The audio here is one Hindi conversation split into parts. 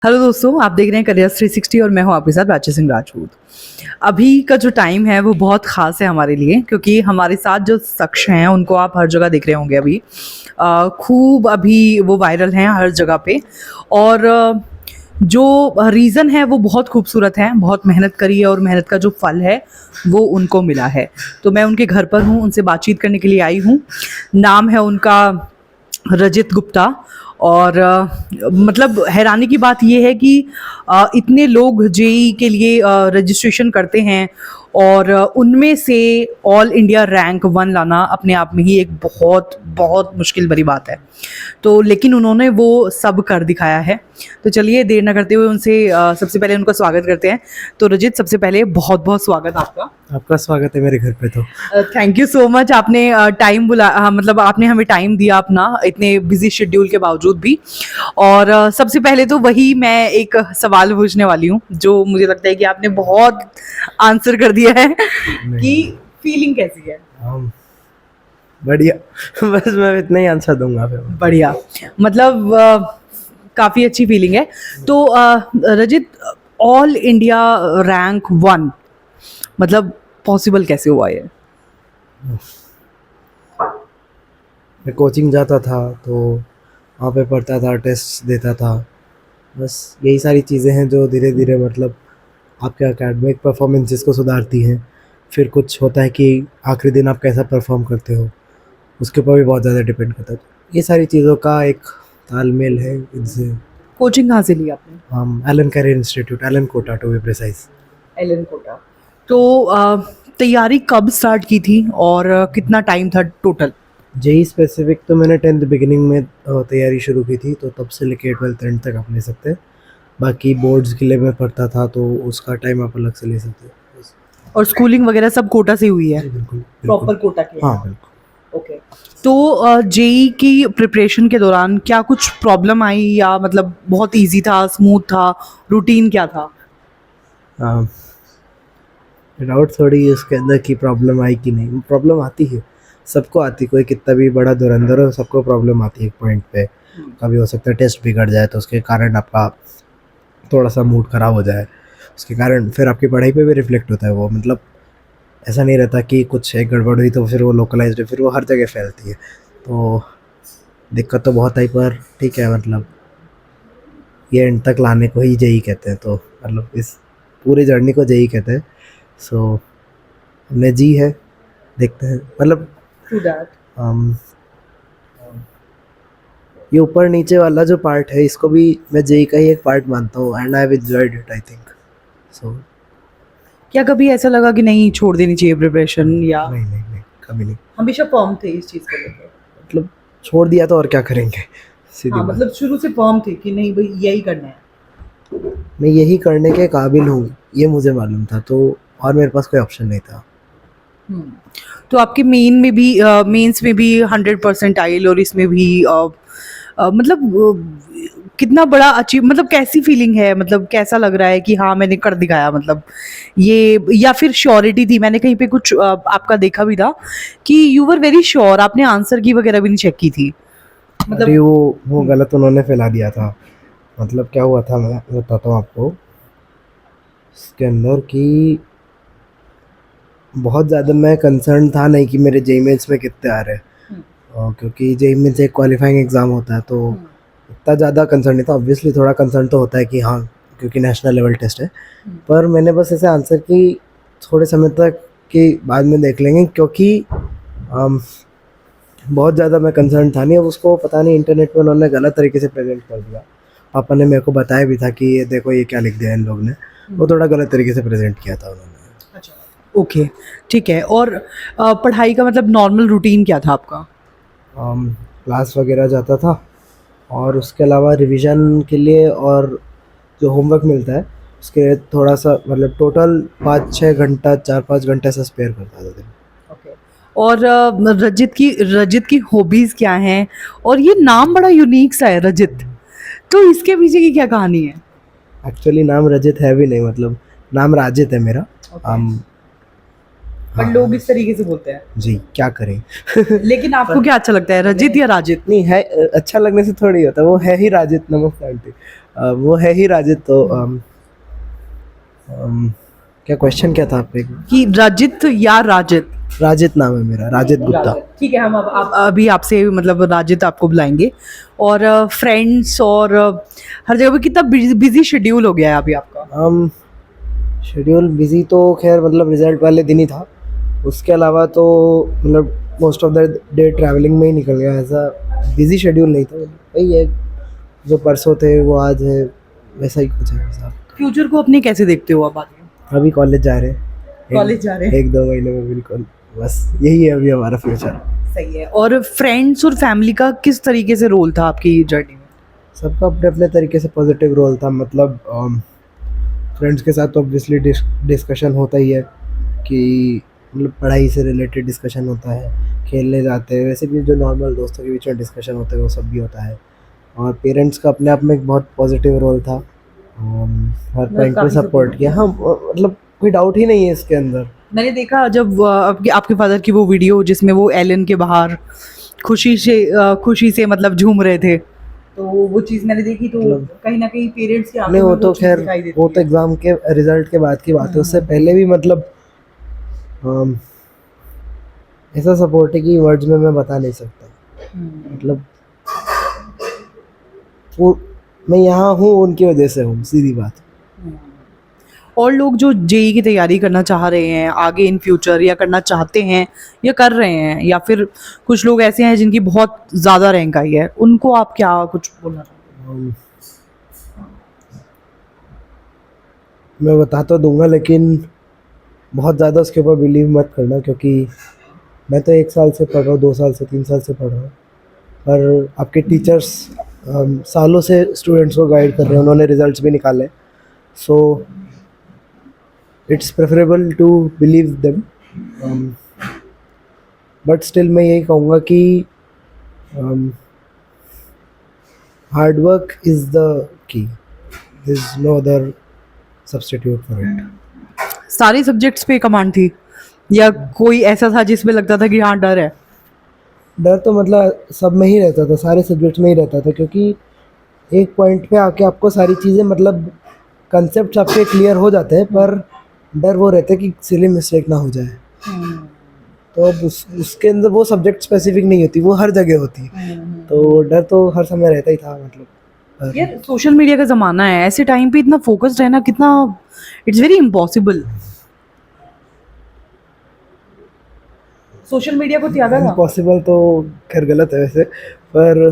हेलो दोस्तों, आप देख रहे हैं करियर्स 360 और मैं हूं आपके साथ प्राची सिंह राजपूत। अभी का जो टाइम है वो बहुत ख़ास है हमारे लिए, क्योंकि हमारे साथ जो शख्स हैं उनको आप हर जगह देख रहे होंगे। अभी खूब अभी वो वायरल हैं हर जगह पे। और जो रीज़न है वो बहुत खूबसूरत है। बहुत मेहनत करी है और मेहनत का जो फल है वो उनको मिला है। तो मैं उनके घर पर हूँ, उनसे बातचीत करने के लिए आई हूँ। नाम है उनका रजित गुप्ता। और मतलब हैरानी की बात ये है कि इतने लोग जेई के लिए रजिस्ट्रेशन करते हैं और उनमें से ऑल इंडिया रैंक 1 लाना अपने आप में ही एक बहुत बहुत मुश्किल भरी बात है। तो लेकिन उन्होंने वो सब कर दिखाया है। तो चलिए देर ना करते हुए उनसे सबसे पहले उनका स्वागत करते हैं। तो रजित, सबसे पहले बहुत बहुत स्वागत आपका। आपका स्वागत है मेरे घर पे। तो थैंक यू सो मच। आपने मतलब आपने हमें टाइम दिया अपना, इतने बिजी शेड्यूल के बावजूद भी। और सबसे पहले तो वही मैं एक सवाल पूछने वाली हूँ जो मुझे लगता है कि आपने बहुत आंसर कर दिया है कि फीलिंग कैसी है। बढ़िया। बस मैं इतना ही आंसर दूंगा फिर। बढ़िया, मतलब काफ़ी अच्छी फीलिंग है। तो रजित, ऑल इंडिया रैंक 1 मतलब पॉसिबल कैसे हुआ ये? मैं कोचिंग जाता था तो वहाँ पे पढ़ता था, टेस्ट देता था। बस यही सारी चीज़ें हैं जो धीरे धीरे मतलब आपके एकेडमिक परफॉर्मेंसेस को सुधारती हैं। फिर कुछ होता है कि आखिरी दिन आप कैसा परफॉर्म करते हो, उसके ऊपर भी बहुत ज़्यादा डिपेंड करता है। ये सारी चीज़ों का एक तालमेल है इनसे। कोचिंग कहाँ से ली आपने? हम Allen career institute, Allen Kota to be precise. Allen Kota. तो तैयारी कब स्टार्ट की थी और कितना टाइम था टोटल? जेई स्पेसिफिक तो मैंने 10th बिगिनिंग में तैयारी शुरू की थी, तो तब से लेके 12th एंड तक आप ले सकते हैं। बाकी बोर्ड्स के लिए मैं पढ़ता था तो उसका टाइम आप अलग से ले सकते हैं। और स्कूलिंग वगैरह सब कोटा से हुई है? बिल्कुल प्रॉपर कोटा के? हाँ बिल्कुल। ओके। तो जेई की प्रिपरेशन के दौरान क्या कुछ प्रॉब्लम आई, या मतलब बहुत इजी था, स्मूथ था, रूटीन क्या था? डाउट थोड़ी उसके अंदर की प्रॉब्लम आई कि नहीं। प्रॉब्लम आती है, सबको आती, कोई कितना भी बड़ा धुरंधर हो सबको प्रॉब्लम आती है एक पॉइंट पे। कभी हो सकता है टेस्ट बिगड़ जाए तो उसके कारण आपका थोड़ा सा मूड ख़राब हो जाए, उसके कारण फिर आपकी पढ़ाई पे भी रिफ्लेक्ट होता है वो। मतलब ऐसा नहीं रहता कि कुछ एक गड़बड़ हुई तो फिर वो लोकलाइज्ड है, फिर वो हर जगह फैलती है। तो दिक्कत तो बहुत आई, पर ठीक है, मतलब ये एंड तक लाने को ही जेई कहते हैं। तो मतलब इस पूरी जर्नी को जेई कहते हैं। सो हमने जी है, देखते हैं। मतलब ये ऊपर नीचे वाला जो पार्ट है इसको भी मैं जेई का ही एक पार्ट मानता हूँ, and I have enjoyed it I think. So क्या कभी ऐसा लगा कि नहीं छोड़ देनी चाहिए प्रिपरेशन, या नहीं, कभी नहीं। हमेशा फर्म थे इस चीज़ को लेकर? मतलब छोड़ दिया तो और क्या करेंगे, सीधी हाँ, बात। मतलब शुरू से फर्म थे कि नहीं भाई यही करना है। मैं यही करने के काबिल हूँ, ये मुझे मालूम था, तो और मेरे पास कोई ऑप्शन नहीं था। तो आपके मेंस में भी 100% आइल, और इसमें भी मतलब कितना बड़ा अचीव, मतलब कैसी फीलिंग है, मतलब कैसा लग रहा है कि हाँ मैंने कर दिखाया, मतलब ये, या फिर श्योरिटी थी? मैंने कहीं पे कुछ आपका देखा भी था कि यू वर वेरी श्योर, आपने आंसर की वगैरह भी नहीं चेक की थी, मतलब। अरे वो गलत उन्होंने फैला दिया था। मतलब क्या हुआ था मैं बताता हूँ आपको। इसके अंदर कि बहुत ज़्यादा मैं कंसर्न था नहीं कि मेरे जेई मेंस में कितने आ रहे हैं, क्योंकि जेई मेंस एक क्वालिफाइंग एग्ज़ाम होता है, तो इतना ज़्यादा कंसर्न नहीं था। ऑब्वियसली थोड़ा कंसर्न तो होता है कि हाँ, क्योंकि नेशनल लेवल टेस्ट है। पर मैंने बस ऐसे आंसर की थोड़े समय तक कि बाद में देख लेंगे, क्योंकि बहुत ज़्यादा मैं कंसर्न था नहीं। अब उसको पता नहीं इंटरनेट पे उन्होंने गलत तरीके से प्रेजेंट कर दिया। पापा ने मेरे को बताया भी था कि ये देखो ये क्या लिख दिया इन लोग ने, वो थोड़ा गलत तरीके से प्रेजेंट किया था उन्होंने। ओके, ठीक है। और पढ़ाई का मतलब नॉर्मल रूटीन क्या था आपका? क्लास वगैरह जाता था, और उसके अलावा रिवीजन के लिए और जो होमवर्क मिलता है उसके लिए थोड़ा सा, मतलब टोटल 5-6 घंटा, 4-5 घंटे ऐसा स्पेयर करता था दिन। ओके। और रजित की हॉबीज क्या हैं? और ये नाम बड़ा यूनिक सा है, रजित, तो इसके पीछे की क्या कहानी है? एक्चुअली नाम रजित है भी नहीं, मतलब नाम राजित है मेरा। पर लोग इस तरीके से बोलते हैं जी, क्या करें। लेकिन आपको क्या अच्छा लगता है, रजित या राजित? नहीं है, अच्छा लगने से थोड़ी होता है, वो है ही राजित। नमस्ते आंटी। वो है ही राजित तो क्या क्वेश्चन क्या था आपका? कि राजित या राजित? राजित नाम है मेरा, राजित गुप्ता। ठीक है, हम अब अभी आपसे मतलब राजित आपको बुलाएंगे। और फ्रेंड्स और हर जगह पे कितना बिजी शेड्यूल हो गया है अभी आपका? शेड्यूल बिजी तो खैर मतलब रिजल्ट वाले दिन ही था, उसके अलावा तो मतलब most of the day travelling में ही निकल गया। ऐसा बिजी शेड्यूल नहीं था, वही है जो परसों थे वो आज है, वैसा ही कुछ है साहब। फ्यूचर को अपने कैसे देखते हो आप आगे? अभी कॉलेज जा रहे हैं, कॉलेज जा रहे हैं? 1-2 महीने में बिल्कुल, बस यही है अभी हमारा फ्यूचर। सही है। और फ्रेंड्स और फैमिली का किस तरीके से रोल था आपकी जर्नी में? सबका अपने अपने तरीके से पॉजिटिव रोल था। मतलब फ्रेंड्स के साथ तो ऑब्वियसली डिस्कशन होता ही है कि मतलब पढ़ाई से रिलेटेड डिस्कशन होता है, खेलने जाते हैं, वैसे भी जो नॉर्मल दोस्तों के बीच में डिस्कशन होता है वो सब भी होता है। और पेरेंट्स का अपने आप में एक बहुत पॉजिटिव रोल था, हर पॉइंट पे सपोर्ट किया। हाँ मतलब कोई डाउट ही नहीं है इसके अंदर। मैंने देखा जब आपके फादर की वो वीडियो जिसमें वो एलन के बाहर खुशी से मतलब झूम रहे थे, तो वो चीज़ मैंने देखी तो कहीं ना कहीं पेरेंट्स की आंखों नहीं, में वो तो चीज़ खैर दिखाई देती वो है। तो एग्ज़ाम के रिजल्ट के बाद की बात है, उससे पहले भी मतलब ऐसा सपोर्ट है कि वर्ड्स में मैं बता नहीं सकता। मतलब वो मैं यहाँ हूँ उनकी वजह से हूँ, सीधी बात। और लोग जो जेई की तैयारी करना चाह रहे हैं आगे इन फ्यूचर, या करना चाहते हैं या कर रहे हैं, या फिर कुछ लोग ऐसे हैं जिनकी बहुत ज़्यादा रैंक आई है, उनको आप क्या कुछ बोलना चाहते अम, मैं बता तो दूंगा लेकिन बहुत ज़्यादा उसके ऊपर बिलीव मत करना, क्योंकि मैं तो 1 साल से पढ़ रहा हूँ, 2 साल से 3 साल से पढ़ रहा हूँ, पर आपके टीचर्स सालों से स्टूडेंट्स को गाइड कर रहे हैं, उन्होंने रिजल्ट्स भी निकाले, so it's preferable to believe them. But still मैं यही कहूँगा कि hard work is the key, there is no other substitute for it. सारे सब्जेक्ट्स पे कमांड थी, या कोई ऐसा था जिसमें लगता था कि हाँ डर है? डर तो मतलब सब में ही रहता था, सारे सब्जेक्ट्स में ही रहता था, क्योंकि एक पॉइंट पे आके आपको सारी चीज़ें मतलब कंसेप्ट आपके क्लियर हो जाते हैं, पर डर वो रहता है कि सिली मिस्टेक ना हो जाए। तो अब उसके अंदर वो सब्जेक्ट स्पेसिफिक नहीं होती, वो हर जगह होती है, तो डर तो हर समय रहता ही था। मतलब यार सोशल मीडिया का ज़माना है, ऐसे टाइम पे इतना फोकस्ड रहना कितना, it's very impossible. Social media को त्यागा था? इम्पॉसिबल तो खैर गलत है वैसे, पर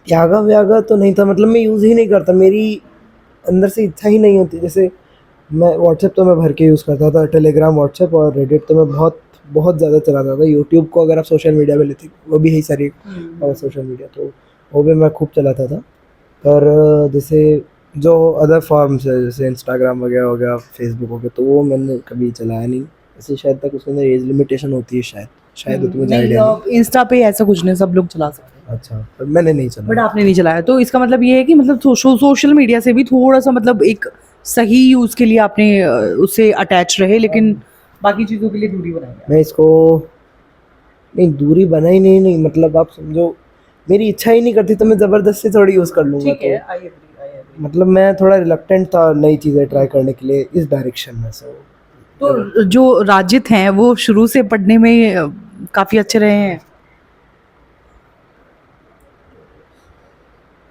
त्यागा व्यागा तो नहीं था। मतलब मैं यूज़ ही नहीं करता, मेरी अंदर से इच्छा ही नहीं होती। जैसे मैं व्हाट्सएप तो मैं भर के यूज़ करता था, टेलीग्राम, व्हाट्सएप और रेडिट तो मैं बहुत बहुत ज़्यादा चलाता था। यूट्यूब को अगर आप सोशल मीडिया में लेते, वो भी है सारी सोशल मीडिया, तो वो भी मैं खूब चलाता था। पर जैसे जो अदर फॉर्म्स है जैसे इंस्टाग्राम वगैरह हो गया, फेसबुक हो गया, तो वो मैंने कभी चलाया नहीं। ऐसे शायद तक उसके अंदर एज लिमिटेशन होती है, शायद तो मुझे आइडिया नहीं। इंस्टा पे ऐसा कुछ नहीं, सब लोग चला सकते हैं। अच्छा, पर मैंने नहीं चलाया। बट आपने नहीं चलाया, तो इसका मतलब ये है कि मतलब सोशल मीडिया से भी थोड़ा सा मतलब एक सही यूज के लिए आपने उससे अटैच रहे, लेकिन बाकी चीज़ों के लिए दूरी बनाई है। मैं इसको नहीं, दूरी बनाई नहीं, मतलब आप समझो मेरी इच्छा ही नहीं करती तो मैं ज़बरदस्ती थोड़ी यूज़ कर लूँगा। ठीक है, तो आई एग्री। मतलब मैं थोड़ा रिलक्टेंट था नई चीज़ें ट्राई करने के लिए इस डायरेक्शन में। सो तो जो राजित हैं वो शुरू से पढ़ने में काफ़ी अच्छे रहे हैं?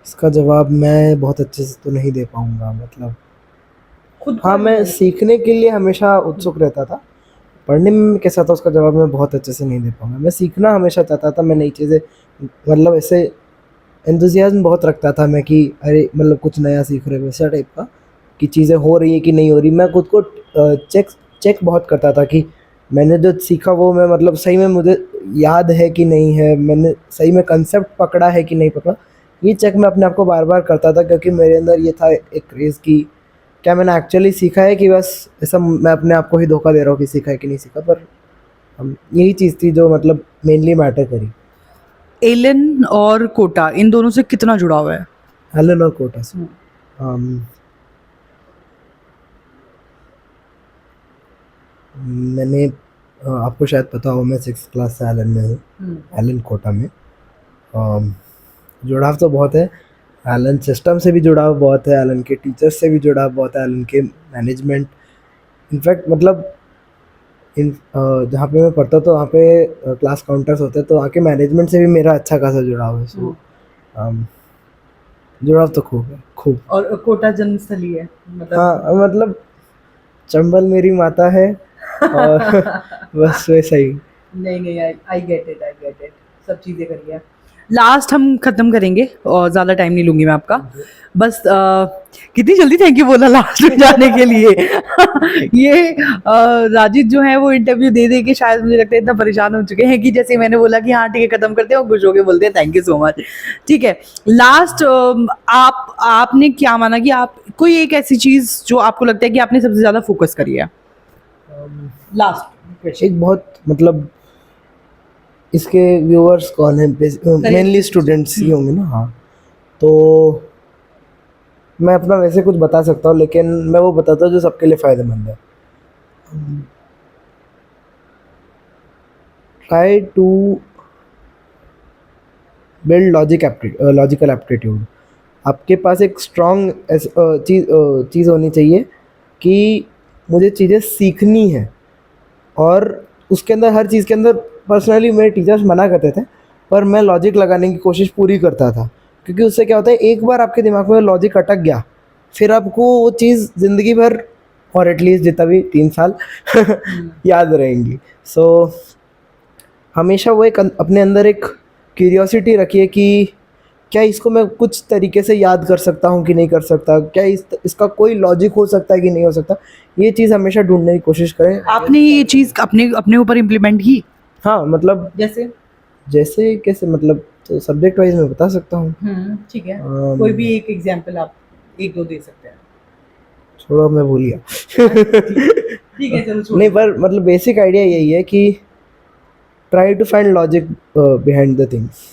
इसका जवाब मैं बहुत अच्छे से तो नहीं दे पाऊँगा। मतलब खुद हाँ, मैं सीखने के लिए हमेशा उत्सुक रहता था, पढ़ने में कैसा था उसका जवाब मैं बहुत अच्छे से नहीं दे पाऊँगा। मैं सीखना हमेशा चाहता था, मैं नई चीज़ें मतलब ऐसे एंथुसियाज़्म बहुत रखता था मैं कि अरे मतलब कुछ नया सीख रहे, वैसा टाइप का, कि चीज़ें हो रही है कि नहीं हो रही। मैं खुद को चेक बहुत करता था कि मैंने जो सीखा वो मैं मतलब सही में मुझे याद है कि नहीं है, मैंने सही में कंसेप्ट पकड़ा है कि नहीं पकड़ा। ये चेक मैं अपने आप को बार बार करता था, क्योंकि मेरे अंदर ये था एक क्रेज़ कि क्या मैंने एक्चुअली सीखा है कि बस ऐसा मैं अपने आप को ही धोखा दे रहा हूँ कि सीखा है कि नहीं सीखा। पर यही चीज़ थी जो मतलब मेनली मैटर करी। एलन और कोटा, इन दोनों से कितना जुड़ाव है? एलन और कोटा से मैंने आपको शायद पता हो मैं 6th क्लास से एलन में हूँ, एलन कोटा में। जुड़ाव तो बहुत है। एलन सिस्टम से भी जुड़ाव बहुत है, एलन के टीचर्स से भी जुड़ाव बहुत है, एलन के मैनेजमेंट, इनफैक्ट मतलब जहाँ पे मैं पढ़ता तो वहाँ पे क्लास काउंटर्स होते हैं, तो वहाँ के मैनेजमेंट से भी मेरा अच्छा खासा जुड़ाव है। सो जुड़ाव तो खूब है, खूब। और कोटा जन्मस्थली है मतलब। हाँ मतलब चंबल मेरी माता है और बस वैसा ही। नहीं आई गेट इट, सब चीज़ें करिए। लास्ट हम ख़त्म करेंगे और ज़्यादा टाइम नहीं लूँगी मैं आपका। बस कितनी जल्दी थैंक यू बोला लास्ट में जाने के लिए। ये राजिद जो है वो इंटरव्यू दे दे के शायद मुझे लगता है इतना परेशान हो चुके हैं कि जैसे मैंने बोला कि हाँ ठीक है ख़त्म करते हैं और खुश होके बोलते हैं थैंक यू सो मच। ठीक है, लास्ट आपने क्या माना कि आप कोई एक ऐसी चीज़ जो आपको लगता है कि आपने सबसे ज़्यादा फोकस करी है? लास्ट एक बहुत मतलब इसके व्यूअर्स कौन है? मेनली स्टूडेंट्स ही होंगे ना। हाँ, तो मैं अपना वैसे कुछ बता सकता हूँ, लेकिन मैं वो बताता हूँ जो सबके लिए फ़ायदेमंद है। Try to build logical aptitude. आपके पास एक स्ट्रॉन्ग चीज़ होनी चाहिए कि मुझे चीज़ें सीखनी है, और उसके अंदर हर चीज़ के अंदर पर्सनली मेरे टीचर्स मना करते थे, पर मैं लॉजिक लगाने की कोशिश पूरी करता था, क्योंकि उससे क्या होता है, एक बार आपके दिमाग में लॉजिक अटक गया, फिर आपको वो चीज़ ज़िंदगी भर, और एटलीस्ट जितना भी 3 साल याद रहेंगी। सो हमेशा वो एक अपने अंदर एक क्यूरियोसिटी रखिए कि क्या इसको मैं कुछ तरीके से याद कर सकता हूँ कि नहीं कर सकता, क्या इसका कोई लॉजिक हो सकता है कि नहीं हो सकता। ये चीज़ हमेशा ढूंढने की कोशिश करें। आपने ये चीज़ अपने ऊपर इम्प्लीमेंट की? हाँ मतलब जैसे कैसे, मतलब तो सब्जेक्ट वाइज मैं बता सकता हूँ। ठीक है, कोई भी एक एग्जांपल आप 1-2 दे सकते हैं। छोड़ो, मैं भूल गया। ठीक है चलो छोड़ो। नहीं, पर मतलब बेसिक आइडिया यही है कि try to find logic behind the things.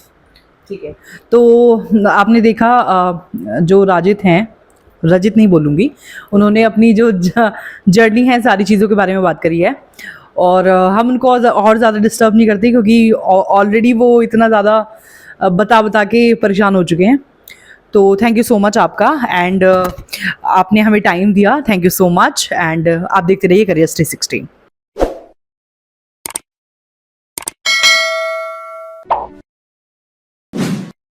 ठीक है, तो आपने देखा जो रजित नहीं बोलूँगी, उन्होंने अपनी जो जर्नी है सारी चीज़ों के बारे में बात करी है, और हम उनको और ज़्यादा डिस्टर्ब नहीं करते क्योंकि ऑलरेडी वो इतना ज़्यादा बता के परेशान हो चुके हैं। तो थैंक यू सो मच आपका, एंड आपने हमें टाइम दिया, thank you so much, and आप देखते रहिए करियर 360।